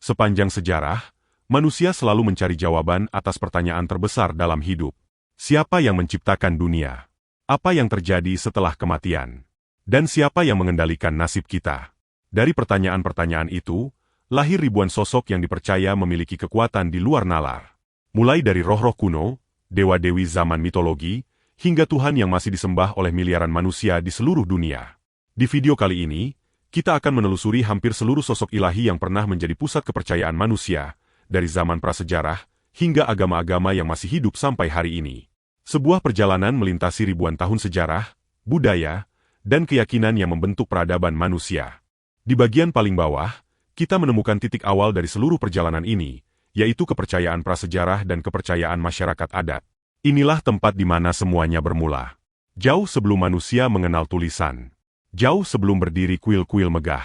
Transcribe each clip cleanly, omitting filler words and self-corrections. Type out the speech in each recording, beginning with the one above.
Sepanjang sejarah, manusia selalu mencari jawaban atas pertanyaan terbesar dalam hidup. Siapa yang menciptakan dunia? Apa yang terjadi setelah kematian? Dan siapa yang mengendalikan nasib kita? Dari pertanyaan-pertanyaan itu, lahir ribuan sosok yang dipercaya memiliki kekuatan di luar nalar. Mulai dari roh-roh kuno, dewa-dewi zaman mitologi, hingga Tuhan yang masih disembah oleh miliaran manusia di seluruh dunia. Di video kali ini, kita akan menelusuri hampir seluruh sosok ilahi yang pernah menjadi pusat kepercayaan manusia, dari zaman prasejarah hingga agama-agama yang masih hidup sampai hari ini. Sebuah perjalanan melintasi ribuan tahun sejarah, budaya, dan keyakinan yang membentuk peradaban manusia. Di bagian paling bawah, kita menemukan titik awal dari seluruh perjalanan ini, yaitu kepercayaan prasejarah dan kepercayaan masyarakat adat. Inilah tempat di mana semuanya bermula. Jauh sebelum manusia mengenal tulisan. Jauh sebelum berdiri kuil-kuil megah.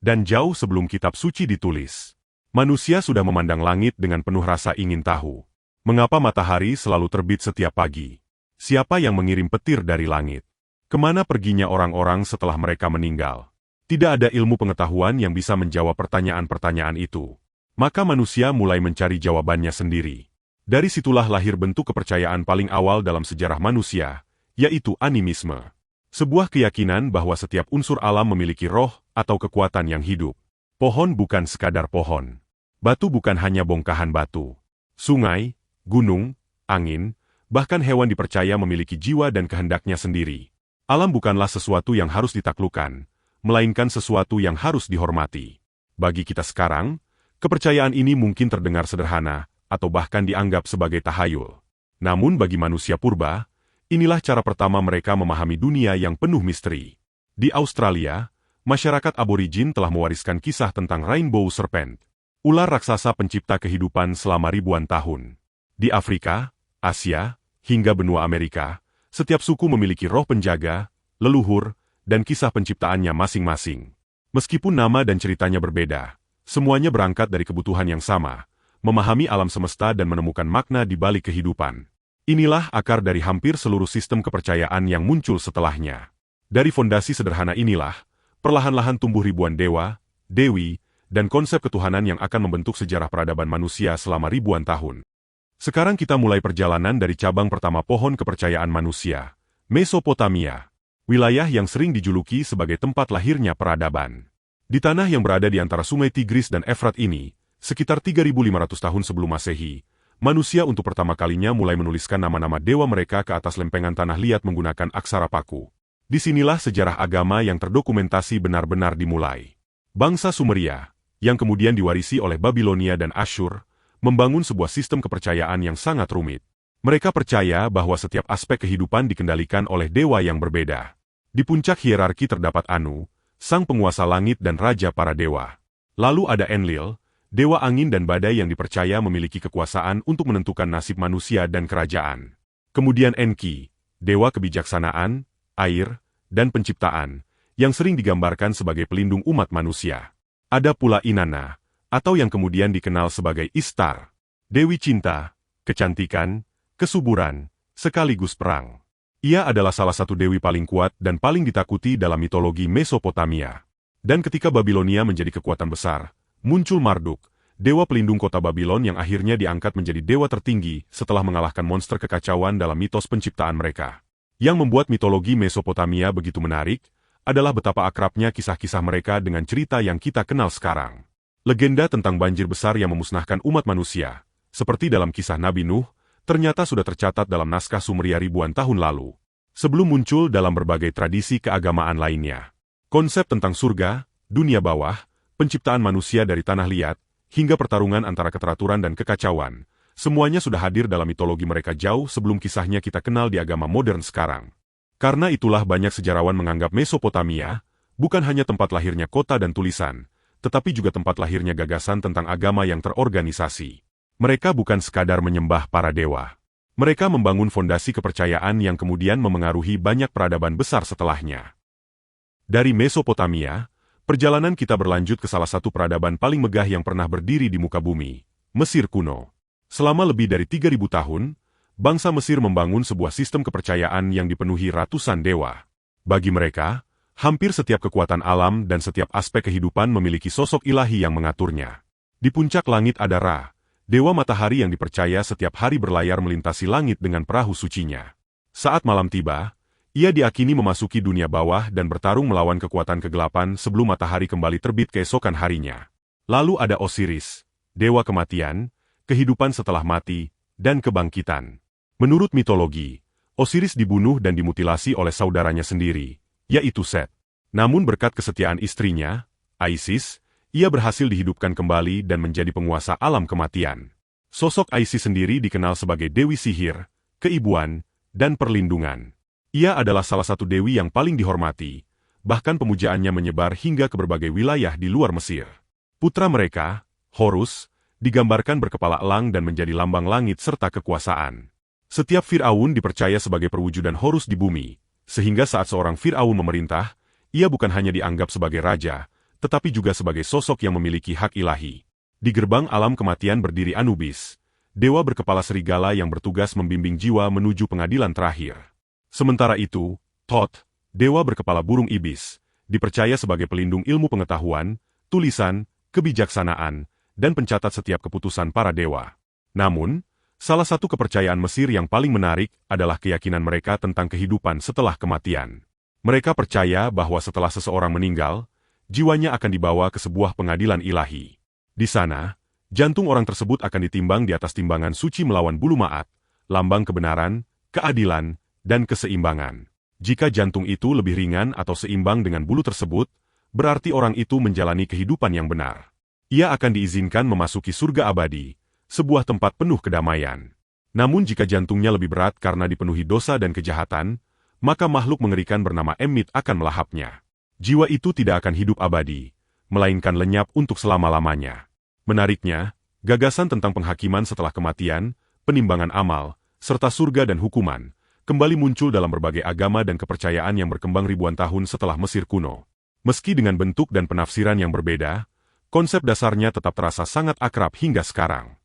Dan jauh sebelum kitab suci ditulis. Manusia sudah memandang langit dengan penuh rasa ingin tahu. Mengapa matahari selalu terbit setiap pagi? Siapa yang mengirim petir dari langit? Kemana perginya orang-orang setelah mereka meninggal? Tidak ada ilmu pengetahuan yang bisa menjawab pertanyaan-pertanyaan itu. Maka manusia mulai mencari jawabannya sendiri. Dari situlah lahir bentuk kepercayaan paling awal dalam sejarah manusia, yaitu animisme. Sebuah keyakinan bahwa setiap unsur alam memiliki roh atau kekuatan yang hidup. Pohon bukan sekadar pohon. Batu bukan hanya bongkahan batu. Sungai, gunung, angin, bahkan hewan dipercaya memiliki jiwa dan kehendaknya sendiri. Alam bukanlah sesuatu yang harus ditaklukkan, melainkan sesuatu yang harus dihormati. Bagi kita sekarang, kepercayaan ini mungkin terdengar sederhana, atau bahkan dianggap sebagai tahayul. Namun bagi manusia purba, inilah cara pertama mereka memahami dunia yang penuh misteri. Di Australia, masyarakat aborigin telah mewariskan kisah tentang Rainbow Serpent, ular raksasa pencipta kehidupan selama ribuan tahun. Di Afrika, Asia, hingga benua Amerika, setiap suku memiliki roh penjaga, leluhur, dan kisah penciptaannya masing-masing. Meskipun nama dan ceritanya berbeda, semuanya berangkat dari kebutuhan yang sama, memahami alam semesta dan menemukan makna di balik kehidupan. Inilah akar dari hampir seluruh sistem kepercayaan yang muncul setelahnya. Dari fondasi sederhana inilah, perlahan-lahan tumbuh ribuan dewa, dewi, dan konsep ketuhanan yang akan membentuk sejarah peradaban manusia selama ribuan tahun. Sekarang kita mulai perjalanan dari cabang pertama pohon kepercayaan manusia, Mesopotamia, wilayah yang sering dijuluki sebagai tempat lahirnya peradaban. Di tanah yang berada di antara sungai Tigris dan Efrat ini, sekitar 3.500 tahun sebelum Masehi, manusia untuk pertama kalinya mulai menuliskan nama-nama dewa mereka ke atas lempengan tanah liat menggunakan aksara paku. Disinilah sejarah agama yang terdokumentasi benar-benar dimulai. Bangsa Sumeria, yang kemudian diwarisi oleh Babilonia dan Asyur, membangun sebuah sistem kepercayaan yang sangat rumit. Mereka percaya bahwa setiap aspek kehidupan dikendalikan oleh dewa yang berbeda. Di puncak hierarki terdapat Anu, sang penguasa langit dan raja para dewa. Lalu ada Enlil, dewa angin dan badai yang dipercaya memiliki kekuasaan untuk menentukan nasib manusia dan kerajaan. Kemudian Enki, dewa kebijaksanaan, air, dan penciptaan, yang sering digambarkan sebagai pelindung umat manusia. Ada pula Inanna, atau yang kemudian dikenal sebagai Ishtar, dewi cinta, kecantikan, kesuburan, sekaligus perang. Ia adalah salah satu dewi paling kuat dan paling ditakuti dalam mitologi Mesopotamia. Dan ketika Babilonia menjadi kekuatan besar, muncul Marduk, dewa pelindung kota Babilon yang akhirnya diangkat menjadi dewa tertinggi setelah mengalahkan monster kekacauan dalam mitos penciptaan mereka. Yang membuat mitologi Mesopotamia begitu menarik, adalah betapa akrabnya kisah-kisah mereka dengan cerita yang kita kenal sekarang. Legenda tentang banjir besar yang memusnahkan umat manusia, seperti dalam kisah Nabi Nuh, ternyata sudah tercatat dalam naskah Sumeria ribuan tahun lalu, sebelum muncul dalam berbagai tradisi keagamaan lainnya. Konsep tentang surga, dunia bawah, penciptaan manusia dari tanah liat, hingga pertarungan antara keteraturan dan kekacauan, semuanya sudah hadir dalam mitologi mereka jauh sebelum kisahnya kita kenal di agama modern sekarang. Karena itulah banyak sejarawan menganggap Mesopotamia, bukan hanya tempat lahirnya kota dan tulisan, tetapi juga tempat lahirnya gagasan tentang agama yang terorganisasi. Mereka bukan sekadar menyembah para dewa. Mereka membangun fondasi kepercayaan yang kemudian memengaruhi banyak peradaban besar setelahnya. Dari Mesopotamia, perjalanan kita berlanjut ke salah satu peradaban paling megah yang pernah berdiri di muka bumi, Mesir kuno. Selama lebih dari 3.000 tahun, bangsa Mesir membangun sebuah sistem kepercayaan yang dipenuhi ratusan dewa. Bagi mereka, hampir setiap kekuatan alam dan setiap aspek kehidupan memiliki sosok ilahi yang mengaturnya. Di puncak langit ada Ra, dewa matahari yang dipercaya setiap hari berlayar melintasi langit dengan perahu sucinya. Saat malam tiba, ia diakini memasuki dunia bawah dan bertarung melawan kekuatan kegelapan sebelum matahari kembali terbit keesokan harinya. Lalu ada Osiris, dewa kematian, kehidupan setelah mati, dan kebangkitan. Menurut mitologi, Osiris dibunuh dan dimutilasi oleh saudaranya sendiri, yaitu Set. Namun berkat kesetiaan istrinya, Isis, ia berhasil dihidupkan kembali dan menjadi penguasa alam kematian. Sosok Isis sendiri dikenal sebagai dewi sihir, keibuan, dan perlindungan. Ia adalah salah satu dewi yang paling dihormati, bahkan pemujaannya menyebar hingga ke berbagai wilayah di luar Mesir. Putra mereka, Horus, digambarkan berkepala elang dan menjadi lambang langit serta kekuasaan. Setiap Fir'aun dipercaya sebagai perwujudan Horus di bumi, sehingga saat seorang Fir'aun memerintah, ia bukan hanya dianggap sebagai raja, tetapi juga sebagai sosok yang memiliki hak ilahi. Di gerbang alam kematian berdiri Anubis, dewa berkepala serigala yang bertugas membimbing jiwa menuju pengadilan terakhir. Sementara itu, Thoth, dewa berkepala burung ibis, dipercaya sebagai pelindung ilmu pengetahuan, tulisan, kebijaksanaan, dan pencatat setiap keputusan para dewa. Namun, salah satu kepercayaan Mesir yang paling menarik adalah keyakinan mereka tentang kehidupan setelah kematian. Mereka percaya bahwa setelah seseorang meninggal, jiwanya akan dibawa ke sebuah pengadilan ilahi. Di sana, jantung orang tersebut akan ditimbang di atas timbangan suci melawan bulu ma'at, lambang kebenaran, keadilan, dan keseimbangan. Jika jantung itu lebih ringan atau seimbang dengan bulu tersebut, berarti orang itu menjalani kehidupan yang benar. Ia akan diizinkan memasuki surga abadi, sebuah tempat penuh kedamaian. Namun jika jantungnya lebih berat karena dipenuhi dosa dan kejahatan, maka makhluk mengerikan bernama Emmit akan melahapnya. Jiwa itu tidak akan hidup abadi, melainkan lenyap untuk selama-lamanya. Menariknya, gagasan tentang penghakiman setelah kematian, penimbangan amal, serta surga dan hukuman, kembali muncul dalam berbagai agama dan kepercayaan yang berkembang ribuan tahun setelah Mesir kuno. Meski dengan bentuk dan penafsiran yang berbeda, konsep dasarnya tetap terasa sangat akrab hingga sekarang.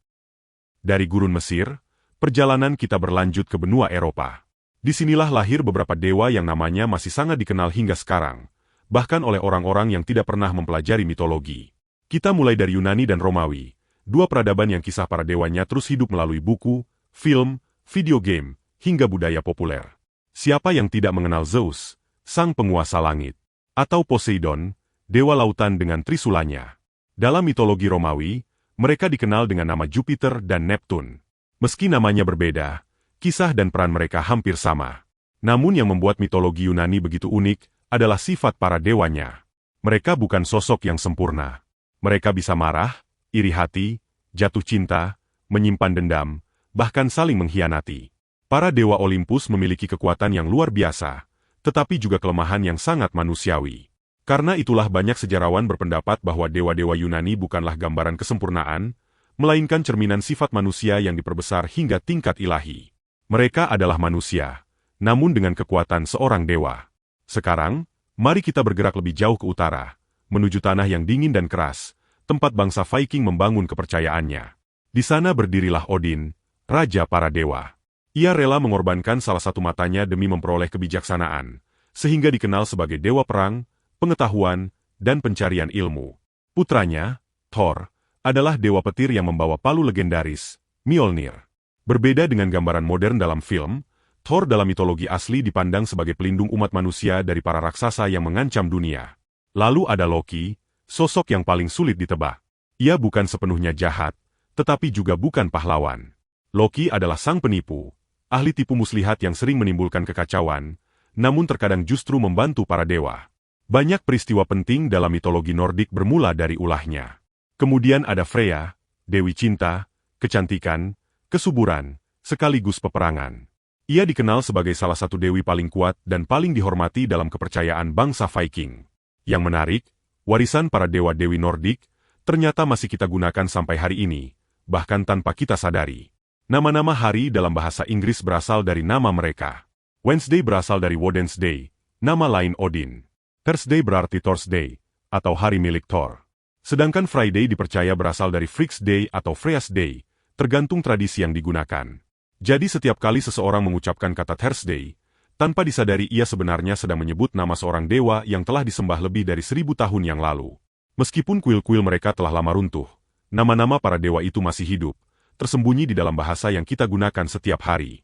Dari gurun Mesir, perjalanan kita berlanjut ke benua Eropa. Disinilah lahir beberapa dewa yang namanya masih sangat dikenal hingga sekarang, bahkan oleh orang-orang yang tidak pernah mempelajari mitologi. Kita mulai dari Yunani dan Romawi, dua peradaban yang kisah para dewanya terus hidup melalui buku, film, video game, hingga budaya populer. Siapa yang tidak mengenal Zeus, sang penguasa langit, atau Poseidon, dewa lautan dengan trisulanya. Dalam mitologi Romawi, mereka dikenal dengan nama Jupiter dan Neptune. Meski namanya berbeda, kisah dan peran mereka hampir sama. Namun yang membuat mitologi Yunani begitu unik adalah sifat para dewanya. Mereka bukan sosok yang sempurna. Mereka bisa marah, iri hati, jatuh cinta, menyimpan dendam, bahkan saling mengkhianati. Para dewa Olympus memiliki kekuatan yang luar biasa, tetapi juga kelemahan yang sangat manusiawi. Karena itulah banyak sejarawan berpendapat bahwa dewa-dewa Yunani bukanlah gambaran kesempurnaan, melainkan cerminan sifat manusia yang diperbesar hingga tingkat ilahi. Mereka adalah manusia, namun dengan kekuatan seorang dewa. Sekarang, mari kita bergerak lebih jauh ke utara, menuju tanah yang dingin dan keras, tempat bangsa Viking membangun kepercayaannya. Di sana berdirilah Odin, raja para dewa. Ia rela mengorbankan salah satu matanya demi memperoleh kebijaksanaan, sehingga dikenal sebagai dewa perang, pengetahuan, dan pencarian ilmu. Putranya, Thor, adalah dewa petir yang membawa palu legendaris, Mjolnir. Berbeda dengan gambaran modern dalam film, Thor dalam mitologi asli dipandang sebagai pelindung umat manusia dari para raksasa yang mengancam dunia. Lalu ada Loki, sosok yang paling sulit ditebak. Ia bukan sepenuhnya jahat, tetapi juga bukan pahlawan. Loki adalah sang penipu, ahli tipu muslihat yang sering menimbulkan kekacauan, namun terkadang justru membantu para dewa. Banyak peristiwa penting dalam mitologi Nordik bermula dari ulahnya. Kemudian ada Freya, dewi cinta, kecantikan, kesuburan, sekaligus peperangan. Ia dikenal sebagai salah satu dewi paling kuat dan paling dihormati dalam kepercayaan bangsa Viking. Yang menarik, warisan para dewa-dewi Nordik ternyata masih kita gunakan sampai hari ini, bahkan tanpa kita sadari. Nama-nama hari dalam bahasa Inggris berasal dari nama mereka. Wednesday berasal dari Woden's-day, nama lain Odin. Thursday berarti Thursday, atau hari milik Thor. Sedangkan Friday dipercaya berasal dari Freak's Day atau Freya's Day, tergantung tradisi yang digunakan. Jadi setiap kali seseorang mengucapkan kata Thursday, tanpa disadari ia sebenarnya sedang menyebut nama seorang dewa yang telah disembah lebih dari 1000 tahun yang lalu. Meskipun kuil-kuil mereka telah lama runtuh, nama-nama para dewa itu masih hidup, tersembunyi di dalam bahasa yang kita gunakan setiap hari.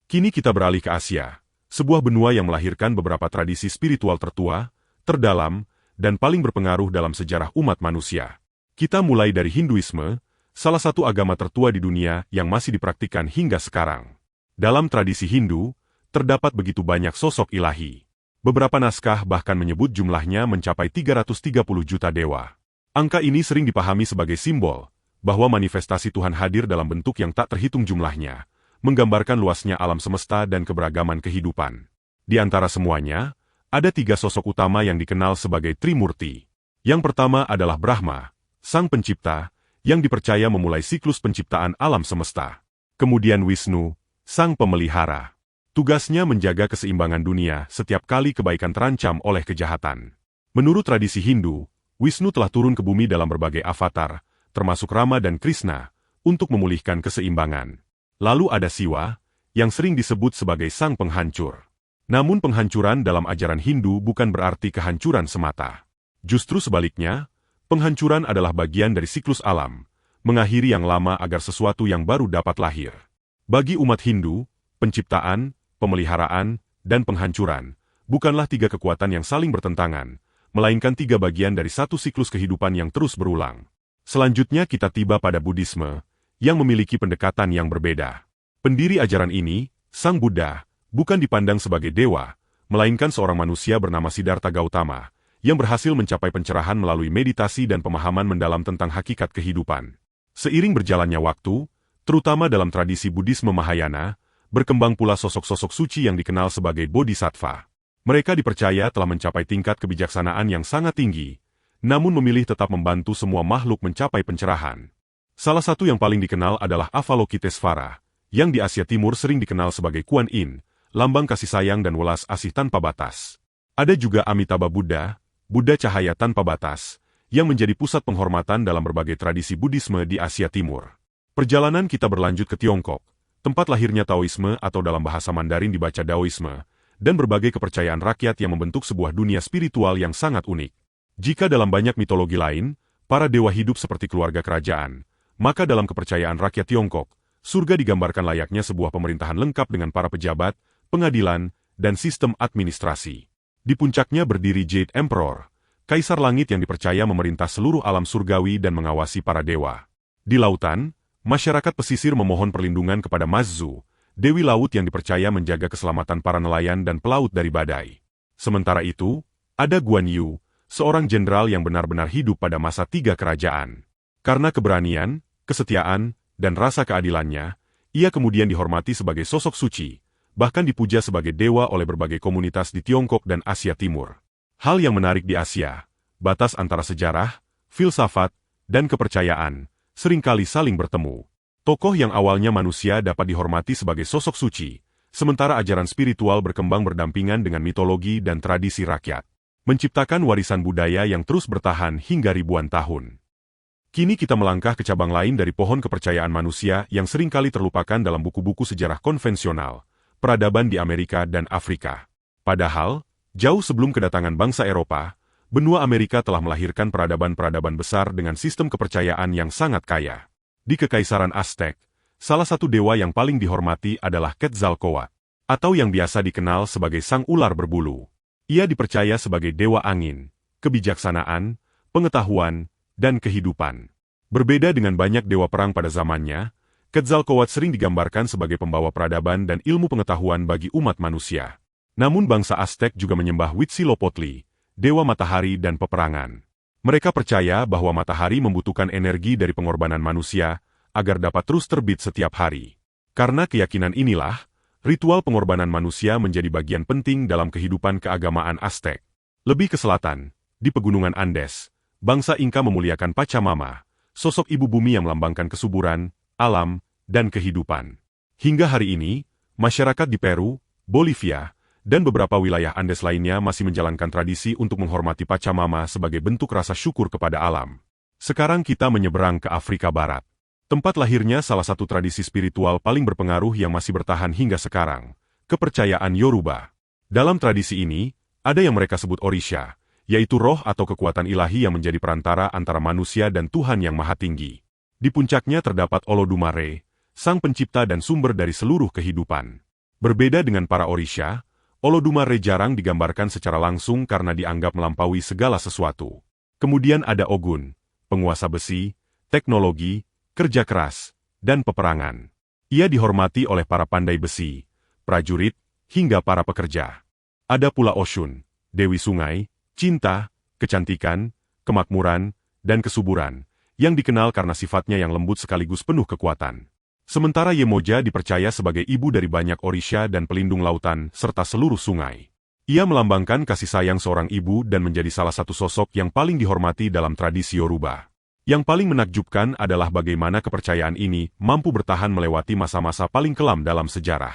Kini kita beralih ke Asia, sebuah benua yang melahirkan beberapa tradisi spiritual tertua, terdalam, dan paling berpengaruh dalam sejarah umat manusia. Kita mulai dari Hinduisme, salah satu agama tertua di dunia yang masih dipraktikkan hingga sekarang. Dalam tradisi Hindu, terdapat begitu banyak sosok ilahi. Beberapa naskah bahkan menyebut jumlahnya mencapai 330 juta dewa. Angka ini sering dipahami sebagai simbol bahwa manifestasi Tuhan hadir dalam bentuk yang tak terhitung jumlahnya, menggambarkan luasnya alam semesta dan keberagaman kehidupan. Di antara semuanya, ada 3 sosok utama yang dikenal sebagai Trimurti. Yang pertama adalah Brahma, Sang Pencipta, yang dipercaya memulai siklus penciptaan alam semesta. Kemudian Wisnu, Sang Pemelihara. Tugasnya menjaga keseimbangan dunia setiap kali kebaikan terancam oleh kejahatan. Menurut tradisi Hindu, Wisnu telah turun ke bumi dalam berbagai avatar, termasuk Rama dan Krishna, untuk memulihkan keseimbangan. Lalu ada Siwa, yang sering disebut sebagai Sang Penghancur. Namun penghancuran dalam ajaran Hindu bukan berarti kehancuran semata. Justru sebaliknya, penghancuran adalah bagian dari siklus alam, mengakhiri yang lama agar sesuatu yang baru dapat lahir. Bagi umat Hindu, penciptaan, pemeliharaan, dan penghancuran bukanlah 3 kekuatan yang saling bertentangan, melainkan 3 bagian dari satu siklus kehidupan yang terus berulang. Selanjutnya kita tiba pada Buddhisme, yang memiliki pendekatan yang berbeda. Pendiri ajaran ini, Sang Buddha, bukan dipandang sebagai dewa, melainkan seorang manusia bernama Siddhartha Gautama, yang berhasil mencapai pencerahan melalui meditasi dan pemahaman mendalam tentang hakikat kehidupan. Seiring berjalannya waktu, terutama dalam tradisi Buddhisme Mahayana, berkembang pula sosok-sosok suci yang dikenal sebagai bodhisattva. Mereka dipercaya telah mencapai tingkat kebijaksanaan yang sangat tinggi, namun memilih tetap membantu semua makhluk mencapai pencerahan. Salah satu yang paling dikenal adalah Avalokitesvara, yang di Asia Timur sering dikenal sebagai Kuan Yin, lambang kasih sayang dan welas asih tanpa batas. Ada juga Amitabha Buddha, Buddha cahaya tanpa batas, yang menjadi pusat penghormatan dalam berbagai tradisi Buddhisme di Asia Timur. Perjalanan kita berlanjut ke Tiongkok, tempat lahirnya Taoisme atau dalam bahasa Mandarin dibaca Daoisme, dan berbagai kepercayaan rakyat yang membentuk sebuah dunia spiritual yang sangat unik. Jika dalam banyak mitologi lain, para dewa hidup seperti keluarga kerajaan, maka dalam kepercayaan rakyat Tiongkok, surga digambarkan layaknya sebuah pemerintahan lengkap dengan para pejabat, pengadilan, dan sistem administrasi. Di puncaknya berdiri Jade Emperor, kaisar langit yang dipercaya memerintah seluruh alam surgawi dan mengawasi para dewa. Di lautan, masyarakat pesisir memohon perlindungan kepada Mazu, dewi laut yang dipercaya menjaga keselamatan para nelayan dan pelaut dari badai. Sementara itu, ada Guan Yu, seorang jenderal yang benar-benar hidup pada masa 3 kerajaan. Karena keberanian, kesetiaan, dan rasa keadilannya, ia kemudian dihormati sebagai sosok suci, bahkan dipuja sebagai dewa oleh berbagai komunitas di Tiongkok dan Asia Timur. Hal yang menarik di Asia, batas antara sejarah, filsafat, dan kepercayaan, seringkali saling bertemu. Tokoh yang awalnya manusia dapat dihormati sebagai sosok suci, sementara ajaran spiritual berkembang berdampingan dengan mitologi dan tradisi rakyat, menciptakan warisan budaya yang terus bertahan hingga ribuan tahun. Kini kita melangkah ke cabang lain dari pohon kepercayaan manusia yang seringkali terlupakan dalam buku-buku sejarah konvensional, peradaban di Amerika dan Afrika. Padahal, jauh sebelum kedatangan bangsa Eropa, benua Amerika telah melahirkan peradaban-peradaban besar dengan sistem kepercayaan yang sangat kaya. Di Kekaisaran Aztec, salah satu dewa yang paling dihormati adalah Quetzalcoatl, atau yang biasa dikenal sebagai Sang Ular Berbulu. Ia dipercaya sebagai dewa angin, kebijaksanaan, pengetahuan, dan kehidupan. Berbeda dengan banyak dewa perang pada zamannya, Quetzalcoatl sering digambarkan sebagai pembawa peradaban dan ilmu pengetahuan bagi umat manusia. Namun bangsa Aztec juga menyembah Huitzilopochtli, dewa matahari dan peperangan. Mereka percaya bahwa matahari membutuhkan energi dari pengorbanan manusia agar dapat terus terbit setiap hari. Karena keyakinan inilah, ritual pengorbanan manusia menjadi bagian penting dalam kehidupan keagamaan Aztec. Lebih ke selatan, di pegunungan Andes, bangsa Inka memuliakan Pachamama, sosok ibu bumi yang melambangkan kesuburan, alam, dan kehidupan. Hingga hari ini, masyarakat di Peru, Bolivia, dan beberapa wilayah Andes lainnya masih menjalankan tradisi untuk menghormati Pachamama sebagai bentuk rasa syukur kepada alam. Sekarang kita menyeberang ke Afrika Barat. Tempat lahirnya salah satu tradisi spiritual paling berpengaruh yang masih bertahan hingga sekarang, kepercayaan Yoruba. Dalam tradisi ini, ada yang mereka sebut Orisha, yaitu roh atau kekuatan ilahi yang menjadi perantara antara manusia dan Tuhan yang Maha Tinggi. Di puncaknya terdapat Olodumare, Sang Pencipta dan sumber dari seluruh kehidupan. Berbeda dengan para Orisha, Olodumare jarang digambarkan secara langsung karena dianggap melampaui segala sesuatu. Kemudian ada Ogun, penguasa besi, teknologi, kerja keras, dan peperangan. Ia dihormati oleh para pandai besi, prajurit, hingga para pekerja. Ada pula Oshun, Dewi Sungai, cinta, kecantikan, kemakmuran, dan kesuburan, yang dikenal karena sifatnya yang lembut sekaligus penuh kekuatan. Sementara Yemoja dipercaya sebagai ibu dari banyak Orisha dan pelindung lautan serta seluruh sungai. Ia melambangkan kasih sayang seorang ibu dan menjadi salah satu sosok yang paling dihormati dalam tradisi Yoruba. Yang paling menakjubkan adalah bagaimana kepercayaan ini mampu bertahan melewati masa-masa paling kelam dalam sejarah.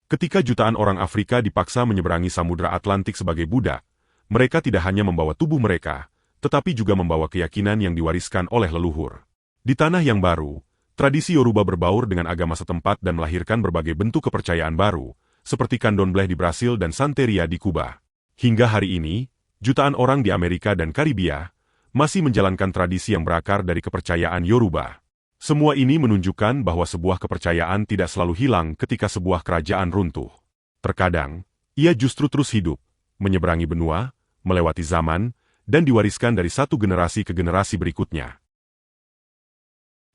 Ketika jutaan orang Afrika dipaksa menyeberangi Samudra Atlantik sebagai budak, mereka tidak hanya membawa tubuh mereka, tetapi juga membawa keyakinan yang diwariskan oleh leluhur. Di tanah yang baru, tradisi Yoruba berbaur dengan agama setempat dan melahirkan berbagai bentuk kepercayaan baru, seperti Candomblé di Brasil dan Santeria di Kuba. Hingga hari ini, jutaan orang di Amerika dan Karibia masih menjalankan tradisi yang berakar dari kepercayaan Yoruba. Semua ini menunjukkan bahwa sebuah kepercayaan tidak selalu hilang ketika sebuah kerajaan runtuh. Terkadang, ia justru terus hidup, menyeberangi benua, melewati zaman, dan diwariskan dari satu generasi ke generasi berikutnya.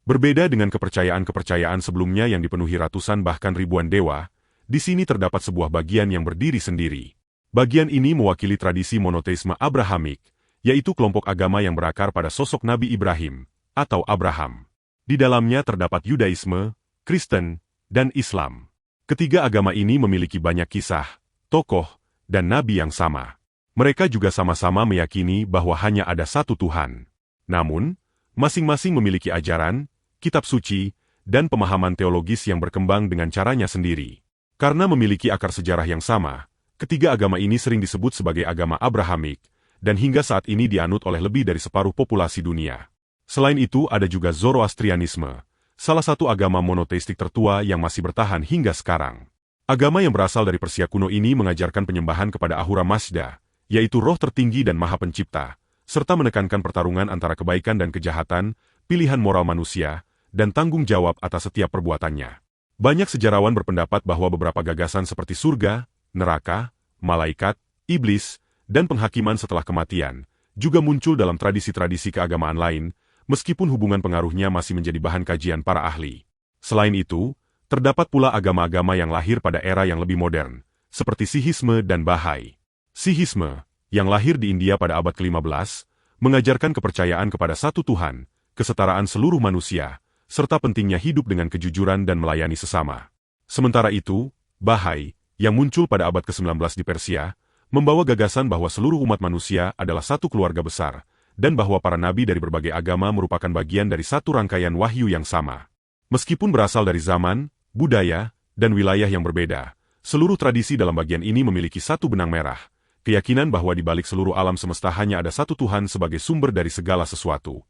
Berbeda dengan kepercayaan-kepercayaan sebelumnya yang dipenuhi ratusan bahkan ribuan dewa, di sini terdapat sebuah bagian yang berdiri sendiri. Bagian ini mewakili tradisi monoteisme Abrahamik, yaitu kelompok agama yang berakar pada sosok Nabi Ibrahim, atau Abraham. Di dalamnya terdapat Yudaisme, Kristen, dan Islam. Ketiga agama ini memiliki banyak kisah, tokoh, dan nabi yang sama. Mereka juga sama-sama meyakini bahwa hanya ada satu Tuhan. Namun, masing-masing memiliki ajaran, kitab suci, dan pemahaman teologis yang berkembang dengan caranya sendiri. Karena memiliki akar sejarah yang sama, ketiga agama ini sering disebut sebagai agama Abrahamik, dan hingga saat ini dianut oleh lebih dari separuh populasi dunia. Selain itu ada juga Zoroastrianisme, salah satu agama monoteistik tertua yang masih bertahan hingga sekarang. Agama yang berasal dari Persia kuno ini mengajarkan penyembahan kepada Ahura Mazda, yaitu roh tertinggi dan maha pencipta, serta menekankan pertarungan antara kebaikan dan kejahatan, pilihan moral manusia, dan tanggung jawab atas setiap perbuatannya. Banyak sejarawan berpendapat bahwa beberapa gagasan seperti surga, neraka, malaikat, iblis, dan penghakiman setelah kematian, juga muncul dalam tradisi-tradisi keagamaan lain, meskipun hubungan pengaruhnya masih menjadi bahan kajian para ahli. Selain itu, terdapat pula agama-agama yang lahir pada era yang lebih modern, seperti Sikhisme dan Bahai. Sikhisme, yang lahir di India pada abad ke-15, mengajarkan kepercayaan kepada satu Tuhan, kesetaraan seluruh manusia, serta pentingnya hidup dengan kejujuran dan melayani sesama. Sementara itu, Bahai, yang muncul pada abad ke-19 di Persia, membawa gagasan bahwa seluruh umat manusia adalah satu keluarga besar, dan bahwa para nabi dari berbagai agama merupakan bagian dari satu rangkaian wahyu yang sama. Meskipun berasal dari zaman, budaya, dan wilayah yang berbeda, seluruh tradisi dalam bagian ini memiliki satu benang merah, keyakinan bahwa di balik seluruh alam semesta hanya ada satu Tuhan sebagai sumber dari segala sesuatu.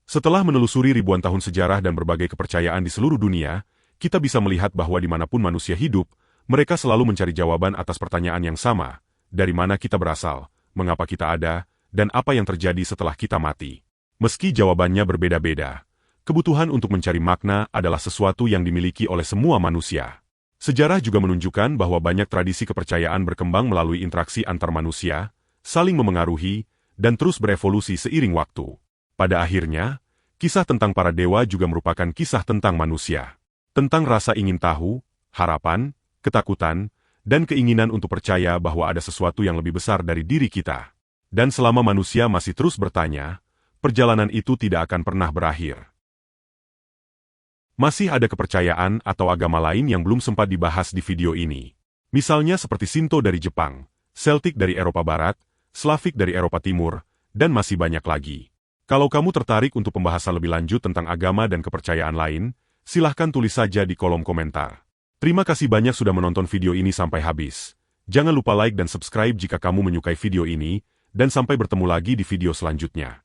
Setelah menelusuri ribuan tahun sejarah dan berbagai kepercayaan di seluruh dunia, kita bisa melihat bahwa dimanapun manusia hidup, mereka selalu mencari jawaban atas pertanyaan yang sama, dari mana kita berasal, mengapa kita ada, dan apa yang terjadi setelah kita mati. Meski jawabannya berbeda-beda, kebutuhan untuk mencari makna adalah sesuatu yang dimiliki oleh semua manusia. Sejarah juga menunjukkan bahwa banyak tradisi kepercayaan berkembang melalui interaksi antar manusia, saling memengaruhi, dan terus berevolusi seiring waktu. Pada akhirnya, kisah tentang para dewa juga merupakan kisah tentang manusia. Tentang rasa ingin tahu, harapan, ketakutan, dan keinginan untuk percaya bahwa ada sesuatu yang lebih besar dari diri kita. Dan selama manusia masih terus bertanya, perjalanan itu tidak akan pernah berakhir. Masih ada kepercayaan atau agama lain yang belum sempat dibahas di video ini. Misalnya seperti Shinto dari Jepang, Celtic dari Eropa Barat, Slavik dari Eropa Timur, dan masih banyak lagi. Kalau kamu tertarik untuk pembahasan lebih lanjut tentang agama dan kepercayaan lain, silahkan tulis saja di kolom komentar. Terima kasih banyak sudah menonton video ini sampai habis. Jangan lupa like dan subscribe jika kamu menyukai video ini, dan sampai bertemu lagi di video selanjutnya.